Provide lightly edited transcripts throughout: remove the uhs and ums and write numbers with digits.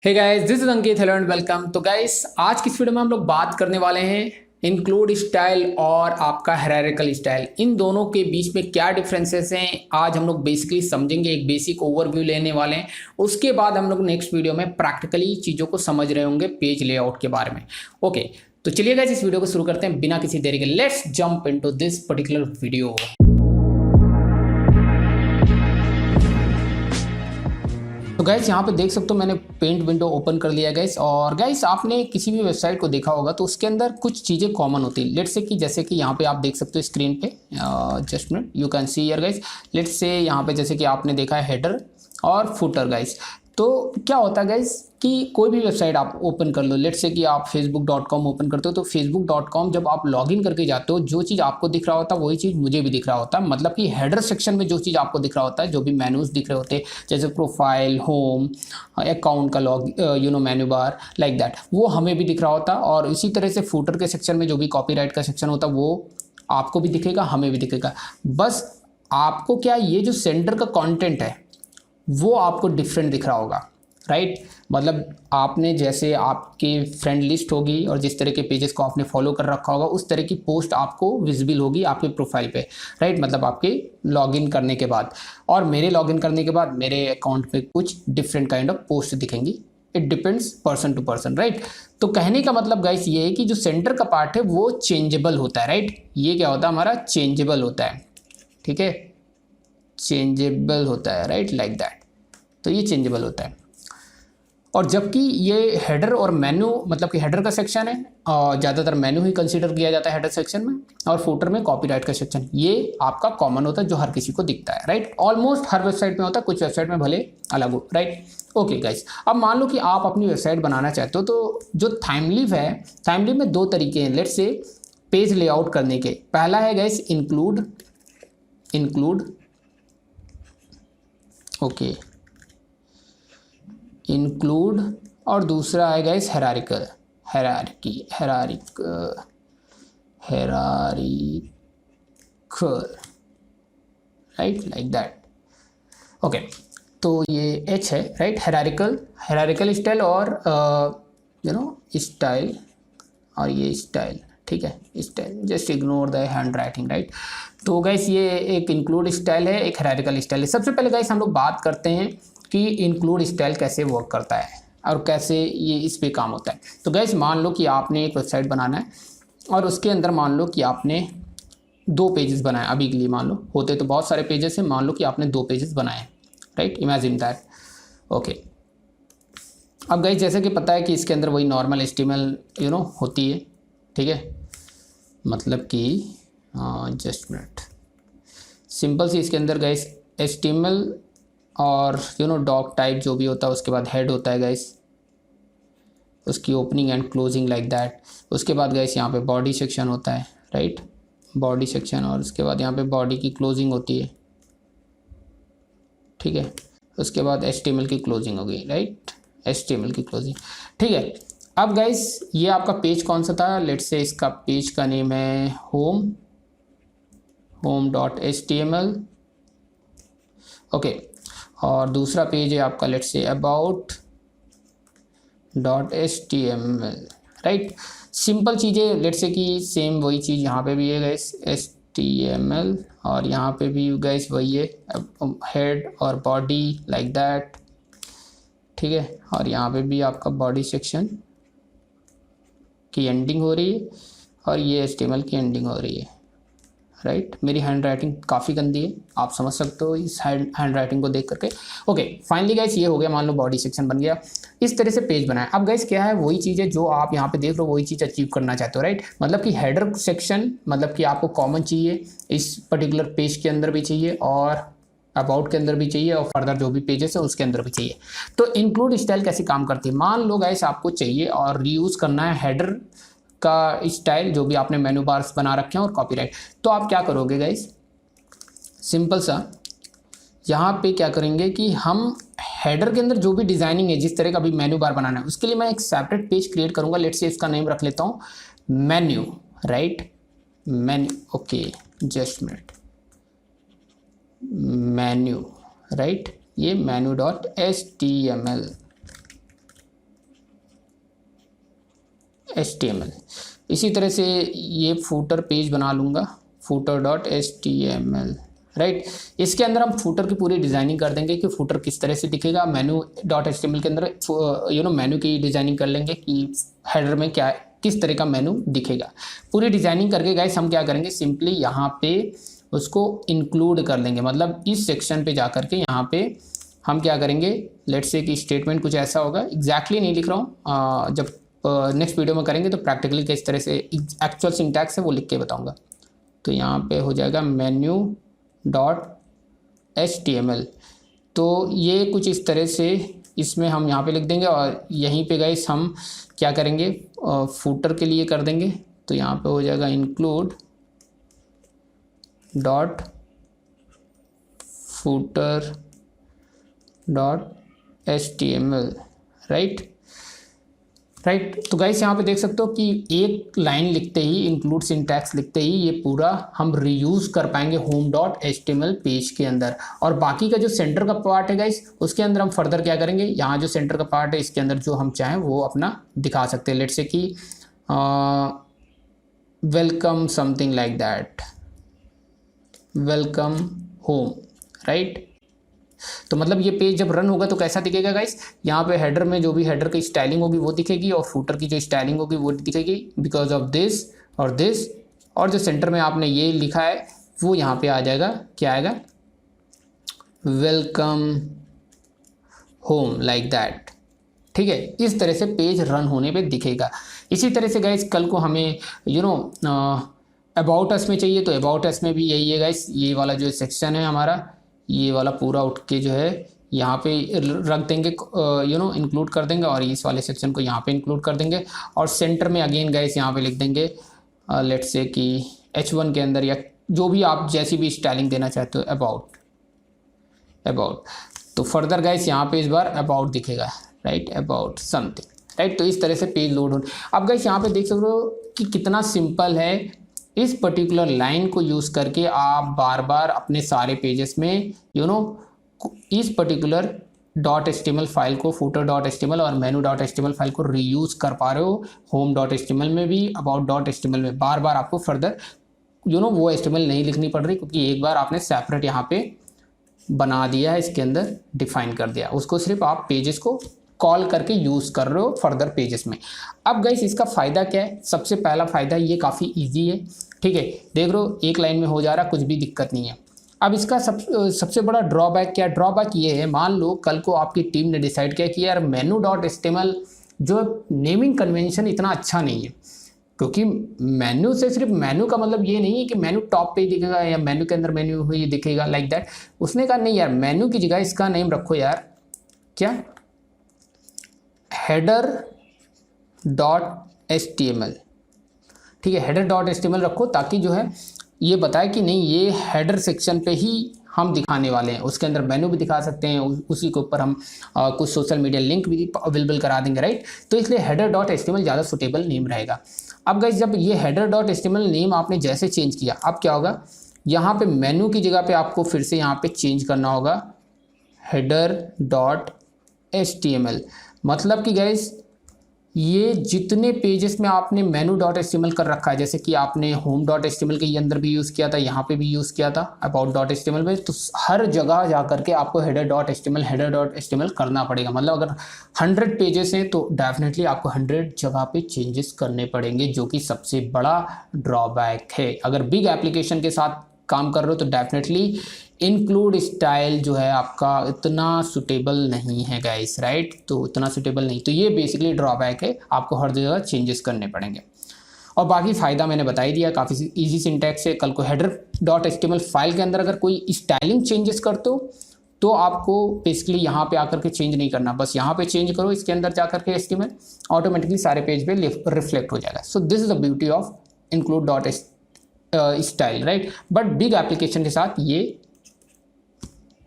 Hey guys, this is Ankit. Hello and welcome. तो guys, आज की इस वीडियो में हम लोग बात करने वाले हैं इंक्लूड स्टाइल और आपका हायरार्किकल स्टाइल। इन दोनों के बीच में क्या डिफरेंसेस हैं आज हम लोग बेसिकली समझेंगे, एक बेसिक ओवरव्यू लेने वाले हैं। उसके बाद हम लोग नेक्स्ट वीडियो में प्रैक्टिकली चीज़ों को समझ रहे होंगे पेज लेआउट के बारे में। ओके, तो चलिए गाइस इस वीडियो को शुरू करते हैं बिना किसी देरी के। Let's jump into this particular video. तो गैस यहाँ पे देख सकते हो मैंने पेंट विंडो ओपन कर लिया गैस। और गैस आपने किसी भी वेबसाइट को देखा होगा तो उसके अंदर कुछ चीज़ें कॉमन होती है। लेट्स से कि जैसे कि यहाँ पे आप देख सकते हो स्क्रीन पे, just minute, you can see here gas. Let's say यहाँ पे जैसे कि आपने देखा है हेडर और फुटर गैस। तो क्या होता है गैस कि कोई भी वेबसाइट आप ओपन कर लो, लेट्स से कि आप facebook.com ओपन करते हो तो facebook.com जब आप लॉगिन करके जाते हो जो चीज़ आपको दिख रहा होता है वही चीज़ मुझे भी दिख रहा होता है। मतलब कि हेडर सेक्शन में जो चीज़ आपको दिख रहा होता है, जो भी मेनूज दिख रहे होते हैं जैसे प्रोफाइल, होम, अकाउंट का log menu bar, like that, वो हमें भी दिख रहा होता है। और इसी तरह से फुटर के सेक्शन में जो भी कॉपीराइट का सेक्शन होता है वो आपको भी दिखेगा, हमें भी दिखेगा। बस आपको क्या ये जो सेंटर का कंटेंट है वो आपको डिफरेंट दिख रहा होगा, राइट। मतलब आपने जैसे आपकी फ्रेंड लिस्ट होगी और जिस तरह के पेजेस को आपने फॉलो कर रखा होगा उस तरह की पोस्ट आपको विजिबल होगी आपके प्रोफाइल पे, राइट। मतलब आपके लॉगिन करने के बाद और मेरे लॉगिन करने के बाद मेरे अकाउंट पे कुछ डिफरेंट काइंड ऑफ पोस्ट दिखेंगी। It depends person to person, right. तो कहने का मतलब गाइस ये है कि जो सेंटर का पार्ट है वो चेंजेबल होता है, राइट। ये क्या होता है हमारा, चेंजेबल होता है, ठीक है, चेंजेबल होता है, राइट, लाइक दैट। तो ये चेंजेबल होता है। और जबकि ये हेडर और मेनू, मतलब कि हेडर का सेक्शन है और ज़्यादातर मेनू ही कंसीडर किया जाता है हेडर सेक्शन में, और फुटर में कॉपीराइट का सेक्शन, ये आपका कॉमन होता है जो हर किसी को दिखता है, राइट। ऑलमोस्ट हर वेबसाइट में होता है, कुछ वेबसाइट में भले अलग हो, राइट। ओके गाइस, अब मान लो कि आप अपनी वेबसाइट बनाना चाहते हो तो जो थाइमलीव है, थाइमलीव में दो तरीके हैं लेट्स से पेज लेआउट करने के। पहला है गाइस इंक्लूड, ओके, इंक्लूड, और दूसरा है guys hierarchical, right, like that. Okay, तो ये एच है, राइट, हायरार्किकल स्टाइल और स्टाइल, और ये स्टाइल, ठीक है, style, just ignore the hand writing, right. तो गाइस ये एक इंक्लूड स्टाइल है, एक हायरार्किकल स्टाइल है। सबसे पहले गाइस हम लोग बात करते हैं कि इंक्लूड स्टाइल कैसे वर्क करता है और कैसे ये इस पे काम होता है। तो गाइस मान लो कि आपने एक वेबसाइट बनाना है और उसके अंदर मान लो कि आपने दो पेजेस बनाए। अभी के लिए मान लो, होते तो बहुत सारे पेजेस हैं, मान लो कि आपने दो पेजेस बनाए, राइट, इमेजिन दैट। ओके, अब गाइस जैसे कि पता है कि इसके अंदर वही नॉर्मल HTML होती है, ठीक है। मतलब कि जस्ट मिनट, सिंपल सी इसके अंदर गाइस HTML और डॉक टाइप जो भी होता है, उसके बाद हेड होता है गाइस, उसकी opening and closing like that. उसके बाद गाइस यहाँ पे बॉडी सेक्शन होता है, राइट, बॉडी सेक्शन, और उसके बाद यहाँ पे बॉडी की क्लोजिंग होती है, ठीक है। उसके बाद HTML की क्लोजिंग होगी, राइट, HTML की क्लोजिंग, ठीक है। अब गाइस ये आपका पेज कौन सा था, लेट्स से इसका पेज का नेम है home.html, ओके। और दूसरा पेज है आपका let's say about.html, right. Simple चीज़ें, लेट्स से कि सेम वही चीज़ यहाँ पे भी है गाइस, HTML, और यहाँ पे भी गाइस वही है, हेड और बॉडी लाइक दैट, ठीक है। और यहाँ पे भी आपका बॉडी सेक्शन की एंडिंग हो रही है और ये HTML की एंडिंग हो रही है, राइट। मेरी हैंड राइटिंग काफ़ी गंदी है, आप समझ सकते हो इस हैंड राइटिंग को देख करके। ओके, फाइनली गाइस ये हो गया, मान लो बॉडी सेक्शन बन गया, इस तरह से पेज बनाए। अब गाइस क्या है, वही चीज़ है जो आप यहाँ पे देख रहे हो, वही चीज़ अचीव करना चाहते हो, राइट। मतलब कि हेडर सेक्शन, मतलब कि आपको कॉमन चाहिए, इस पर्टिकुलर पेज के अंदर भी चाहिए और अबाउट के अंदर भी चाहिए और फर्दर जो भी पेजेस है उसके अंदर भी चाहिए। तो इंक्लूड स्टाइल कैसे काम करती है, मान लो गाइस आपको चाहिए और रीयूज करना है हेडर का स्टाइल जो भी आपने मेनू बार्स बना रखे हैं और कॉपीराइट। तो आप क्या करोगे गाइस, सिंपल सा यहाँ पे क्या करेंगे कि हम हेडर के अंदर जो भी डिजाइनिंग है, जिस तरह का भी मेनू बार बनाना है, उसके लिए मैं एक सेपरेट पेज क्रिएट करूंगा। लेट्स से इसका नेम रख लेता हूँ menu, right, menu, okay, just minute, menu, right, ये मेन्यू.html, HTML। इसी तरह से ये फूटर पेज बना लूँगा, footer.html, राइट। इसके अंदर हम फूटर की पूरी डिज़ाइनिंग कर देंगे कि फूटर किस तरह से दिखेगा। menu.html के अंदर मेनू की डिज़ाइनिंग कर लेंगे कि हेडर में क्या किस तरह का मेनू दिखेगा। पूरी डिज़ाइनिंग करके गाइस हम क्या करेंगे, सिंपली यहाँ पे उसको इंक्लूड कर लेंगे। मतलब इस सेक्शन पे जा करके यहाँ पे हम क्या करेंगे, लेट्स से कि स्टेटमेंट कुछ ऐसा होगा, एग्जैक्टली नहीं लिख रहा हूँ, जब नेक्स्ट वीडियो में करेंगे तो प्रैक्टिकली किस तरह से एक्चुअल सिंटैक्स है वो लिख के बताऊँगा। तो यहाँ पे हो जाएगा menu.html। तो ये कुछ इस तरह से इसमें हम यहाँ पे लिख देंगे और यहीं पे गाइस हम क्या करेंगे, फूटर के लिए कर देंगे। तो यहाँ पे हो जाएगा include dot footer dot HTML, right. तो गाइस यहाँ पे देख सकते हो कि एक लाइन लिखते ही, इंक्लूड सिंटैक्स लिखते ही ये पूरा हम रीयूज कर पाएंगे home.html पेज के अंदर। और बाकी का जो सेंटर का पार्ट है गाइस, उसके अंदर हम फर्दर क्या करेंगे, यहाँ जो सेंटर का पार्ट है इसके अंदर जो हम चाहें वो अपना दिखा सकते हैं। लेट्स से कि welcome something like that, welcome home, right. तो मतलब ये पेज जब रन होगा तो कैसा दिखेगा गाइस, यहाँ पे हेडर में जो भी हेडर की स्टाइलिंग होगी वो दिखेगी और फूटर की जो स्टाइलिंग होगी वो दिखेगी बिकॉज ऑफ दिस और दिस। और जो सेंटर में आपने ये लिखा है वो यहाँ पे आ जाएगा, क्या आएगा, वेलकम होम लाइक दैट, ठीक है। इस तरह से पेज रन होने पे दिखेगा। इसी तरह से गाइस कल को हमें अबाउट अस में चाहिए तो अबाउट अस में भी यही है गाइस, ये वाला जो सेक्शन है हमारा, ये वाला पूरा उठ के जो है यहाँ पे रख देंगे, इंक्लूड कर देंगे और इस वाले सेक्शन को यहाँ पे इंक्लूड कर देंगे। और सेंटर में अगेन गाइस यहाँ पे लिख देंगे लेट्स से कि H1 के अंदर या जो भी आप जैसी भी स्टाइलिंग देना चाहते हो अबाउट। तो फर्दर गाइस यहाँ पे इस बार अबाउट दिखेगा, राइट, अबाउट समथिंग, राइट। तो इस तरह से पेज लोड हो। अब गाइस यहाँ पे देख सकते हो कि कितना सिंपल है। इस पर्टिकुलर लाइन को यूज़ करके आप बार बार अपने सारे पेजेस में इस पर्टिकुलर .html फाइल को, footer.html और menu.html फाइल को रीयूज कर पा रहे हो। home.html में भी, about.html में बार बार आपको फर्दर वो HTML नहीं लिखनी पड़ रही, क्योंकि एक बार आपने सेपरेट यहाँ पे बना दिया है, इसके अंदर डिफाइन कर दिया, उसको सिर्फ आप पेजेस को कॉल करके यूज़ कर रहे हो फर्दर पेजेस में। अब गाइस इसका फ़ायदा क्या है, सबसे पहला फ़ायदा ये काफ़ी इजी है, ठीक है। देख रहे हो एक लाइन में हो जा रहा, कुछ भी दिक्कत नहीं है। अब इसका सबसे बड़ा ड्रॉबैक क्या है, ड्रॉबैक ये है, मान लो कल को आपकी टीम ने डिसाइड किया कि यार menu.html जो नेमिंग कन्वेंशन इतना अच्छा नहीं है, क्योंकि मेन्यू से सिर्फ मेन्यू का मतलब ये नहीं है कि मेन्यू टॉप पे ही दिखेगा या मेन्यू के अंदर मेन्यू ही दिखेगा लाइक दैट। उसने कहा नहीं यार, मेन्यू की जगह इसका नेम रखो यार, क्या, header.html, ठीक है, header.html रखो, ताकि जो है ये बताए कि नहीं ये हेडर सेक्शन पे ही हम दिखाने वाले हैं। उसके अंदर मेनू भी दिखा सकते हैं, उसी के ऊपर हम कुछ सोशल मीडिया लिंक भी अवेलेबल करा देंगे, राइट। तो इसलिए header.html ज़्यादा सुटेबल नेम रहेगा। अब गाइस जब ये header.html नेम आपने जैसे चेंज किया, अब क्या होगा, यहाँ पे मेनू की जगह पे आपको फिर से यहाँ पे चेंज करना होगा header.html। मतलब कि गाइस ये जितने पेजेस में आपने menu.html कर रखा है, जैसे कि आपने home.html के अंदर भी यूज़ किया था, यहाँ पे भी यूज़ किया था about.html में, तो हर जगह जा करके आपको header.html करना पड़ेगा। मतलब अगर 100 पेजेस हैं तो डेफिनेटली आपको 100 जगह पे चेंजेस करने पड़ेंगे, जो कि सबसे बड़ा ड्रॉबैक है। अगर बिग एप्लीकेशन के साथ काम कर रहे हो तो डेफिनेटली इंक्लूड स्टाइल जो है आपका इतना सुटेबल नहीं है गाइस, राइट। तो इतना सुटेबल नहीं, तो ये बेसिकली ड्रॉबैक है, आपको हर जगह चेंजेस करने पड़ेंगे। और बाकी फ़ायदा मैंने बता ही दिया, काफ़ी इजी सिंटैक्स है। कल को header.html फाइल के अंदर अगर कोई स्टाइलिंग चेंजेस करते हो तो आपको बेसिकली यहाँ पे आकर के चेंज नहीं करना, बस यहाँ पे चेंज करो, इसके अंदर जा करके HTML ऑटोमेटिकली सारे पेज पे रिफ्लेक्ट हो जाएगा। So this is the beauty of include style, right. But big application के साथ ये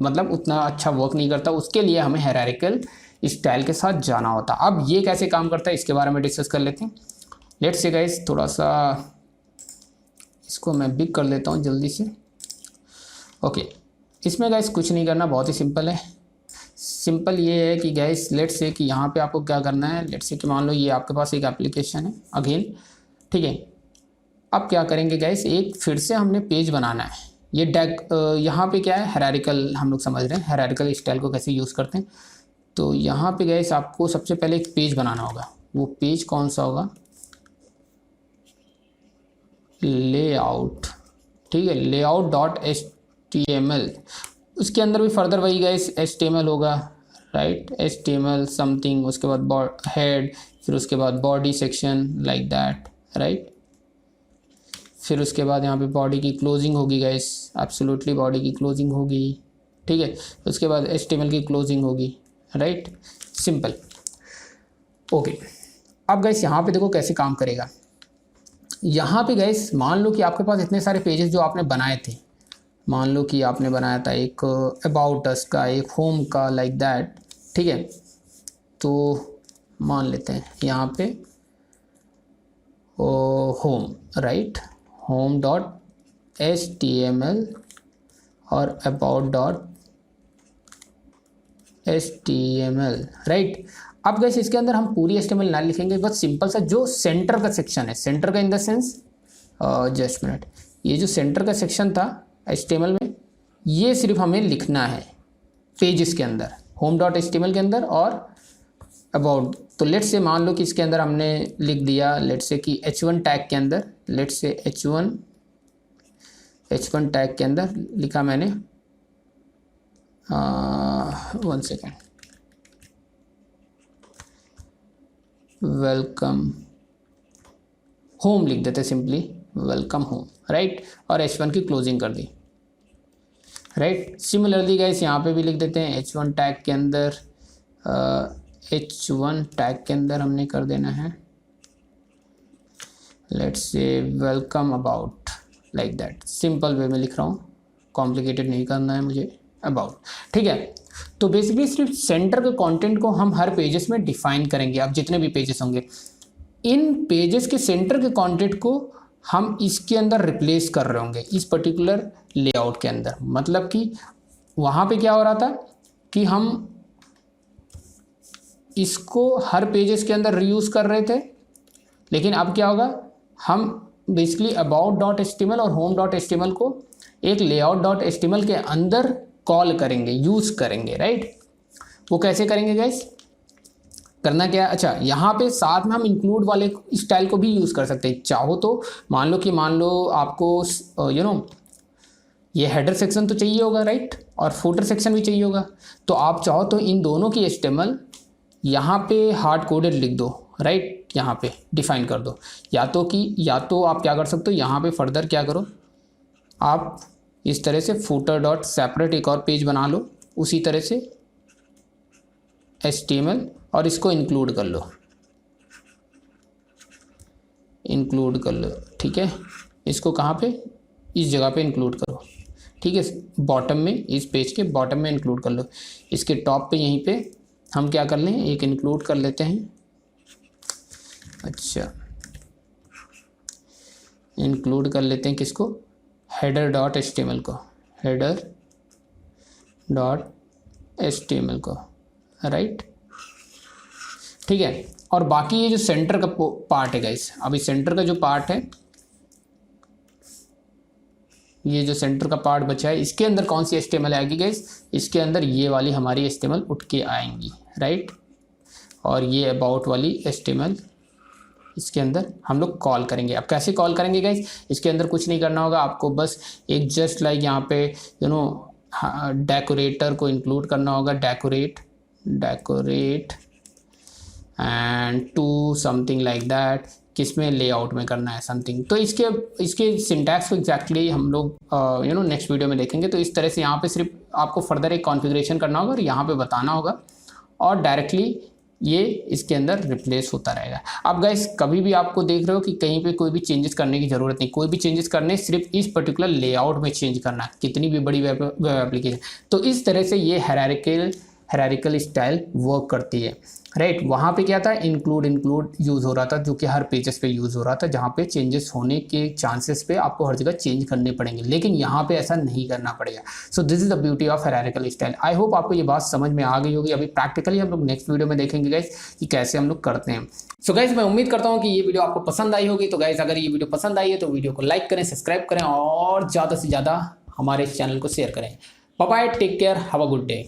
मतलब उतना अच्छा वर्क नहीं करता, उसके लिए हमें हायरार्किकल स्टाइल के साथ जाना होता। अब ये कैसे काम करता है इसके बारे में डिस्कस कर लेते हैं। लेट्स से गाइस थोड़ा सा इसको मैं बिग कर लेता हूँ जल्दी से। ओके, इसमें गाइस कुछ नहीं करना, बहुत ही सिंपल है। सिंपल ये है कि गैस लेट्स से कि यहाँ पे आपको क्या करना है, लेट्स से कि मान लो ये आपके पास एक एप्लीकेशन है अगेन, ठीक है। अब क्या करेंगे गैस, एक फिर से हमने पेज बनाना है। ये यहाँ पे क्या है, हायरार्किकल हम लोग समझ रहे हैं, हायरार्किकल स्टाइल को कैसे यूज़ करते हैं। तो यहाँ पे गैस आपको सबसे पहले एक पेज बनाना होगा। वो पेज कौन सा होगा, लेआउट, ठीक है, लेआउट डॉट HTML। उसके अंदर भी फर्दर वही गैस HTML होगा, राइट, HTML समथिंग, उसके बाद हेड, फिर उसके बाद body section like that, right. फिर उसके बाद यहाँ पे बॉडी की क्लोजिंग होगी गैस, एब्सोल्युटली बॉडी की क्लोजिंग होगी, ठीक है। उसके बाद HTML की क्लोजिंग होगी, राइट, सिंपल, ओके। अब गैस यहाँ पे देखो कैसे काम करेगा। यहाँ पे गैस मान लो कि आपके पास इतने सारे पेजेस जो आपने बनाए थे, मान लो कि आपने बनाया था एक अबाउट अस का, एक होम का, लाइक दैट, ठीक है। तो मान लेते हैं यहाँ पे home, right, home dot HTML और अबाउट डॉट HTML, राइट। अब गैस इसके अंदर हम पूरी HTML ना लिखेंगे, बस सिंपल सा जो सेंटर का सेक्शन है, सेंटर का in the sense, just minute, ये जो सेंटर का सेक्शन था HTML में, ये सिर्फ हमें लिखना है पेजेस के अंदर, होम डॉट HTML के अंदर और अबाउट। तो लेट्स से मान लो कि इसके अंदर हमने लिख दिया, लेट्स से कि H1 टैग के अंदर, लेट्स से H1 टैग के अंदर लिखा मैंने, 1 सेकेंड, वेलकम होम लिख देते सिंपली, वेलकम होम, राइट, और H1 की क्लोजिंग कर दी, राइट। सिमिलरली गाइस यहाँ पे भी लिख देते हैं H1 टैग के अंदर, H1 टैग के अंदर हमने कर देना है, let's say welcome about, like that, simple way में लिख रहा हूँ, कॉम्प्लिकेटेड नहीं करना है मुझे, अबाउट, ठीक है। तो बेसिकली सिर्फ सेंटर के कंटेंट को हम हर पेजेस में डिफाइन करेंगे। अब जितने भी पेजेस होंगे, इन पेजेस के सेंटर के कंटेंट को हम इसके अंदर रिप्लेस कर रहे होंगे इस पर्टिकुलर लेआउट के अंदर। मतलब कि वहाँ पे क्या हो रहा था कि हम इसको हर पेजेस के अंदर रीयूज कर रहे थे, लेकिन अब क्या होगा, हम बेसिकली अबाउट डॉट HTML और होम डॉट HTML को एक लेआउट डॉट HTML के अंदर कॉल करेंगे, यूज़ करेंगे, राइट। वो कैसे करेंगे गाइस, करना क्या है, अच्छा यहाँ पे साथ में हम इंक्लूड वाले स्टाइल को भी यूज़ कर सकते हैं। चाहो तो मान लो आपको ये हेडर सेक्शन तो चाहिए होगा, राइट, और फुटर सेक्शन भी चाहिए होगा। तो आप चाहो तो इन दोनों की HTML यहाँ पे हार्ड कोडेड लिख दो, राइट, यहाँ पे डिफाइन कर दो। या तो आप क्या कर सकते हो, यहाँ पे फर्दर क्या करो, आप इस तरह से फुटर डॉट सेपरेट एक और पेज बना लो, उसी तरह से HTML और इसको इंक्लूड कर लो, ठीक है। इसको कहाँ पे, इस जगह पे इंक्लूड करो, ठीक है, बॉटम में, इस पेज के बॉटम में इंक्लूड कर लो। इसके टॉप पे यहीं पे हम क्या कर लें, एक इंक्लूड कर लेते हैं, अच्छा इंक्लूड कर लेते हैं किसको, हेडर डॉट HTML को, हेडर डॉट HTML को, राइट, ठीक है। और बाकी ये जो सेंटर का पार्ट है गाइस, अभी सेंटर का जो पार्ट है, ये जो सेंटर का पार्ट बचा है, इसके अंदर कौन सी HTML आएगी गाइस, इसके अंदर ये वाली हमारी HTML उठ के आएंगी, राइट। और ये अबाउट वाली HTML इसके अंदर हम लोग कॉल करेंगे। अब कैसे कॉल करेंगे गाइस, इसके अंदर कुछ नहीं करना होगा आपको, बस एक जस्ट लाइक यहाँ पे डेकोरेटर को इंक्लूड करना होगा, decorate and to something like that, किसमें, लेआउट में करना है समथिंग। तो इसके सिंटैक्स को एग्जैक्टली हम लोग नेक्स्ट वीडियो में देखेंगे। तो इस तरह से यहाँ पे सिर्फ आपको फर्दर एक कॉन्फ़िगरेशन करना होगा और यहाँ पे बताना होगा, और डायरेक्टली ये इसके अंदर रिप्लेस होता रहेगा। अब गाइस कभी भी आपको देख रहे हो कि कहीं पे कोई भी चेंजेस करने की ज़रूरत नहीं, कोई भी चेंजेस करने सिर्फ इस पर्टिकुलर लेआउट में चेंज करना है, कितनी भी बड़ी वेब एप्लीकेशन। तो इस तरह से ये हायरार्किकल स्टाइल वर्क करती है, राइट। वहाँ पे क्या था, इंक्लूड यूज़ हो रहा था, जो कि हर पेजेस पे यूज़ हो रहा था, जहाँ पे चेंजेस होने के चांसेस पे आपको हर जगह चेंज करने पड़ेंगे, लेकिन यहाँ पे ऐसा नहीं करना पड़ेगा। So this is the beauty of hierarchical style. I hope आपको ये बात समझ में आ गई होगी। अभी प्रैक्टिकली हम लोग नेक्स्ट वीडियो में देखेंगे गाइस कि कैसे हम लोग करते हैं। सो गाइस मैं उम्मीद करता हूँ कि ये वीडियो आपको पसंद आई होगी। तो गाइस अगर ये वीडियो पसंद आई है तो वीडियो को लाइक करें, सब्सक्राइब करें और ज़्यादा से ज़्यादा हमारे इस चैनल को शेयर करें। Bye bye, take care, have a good day.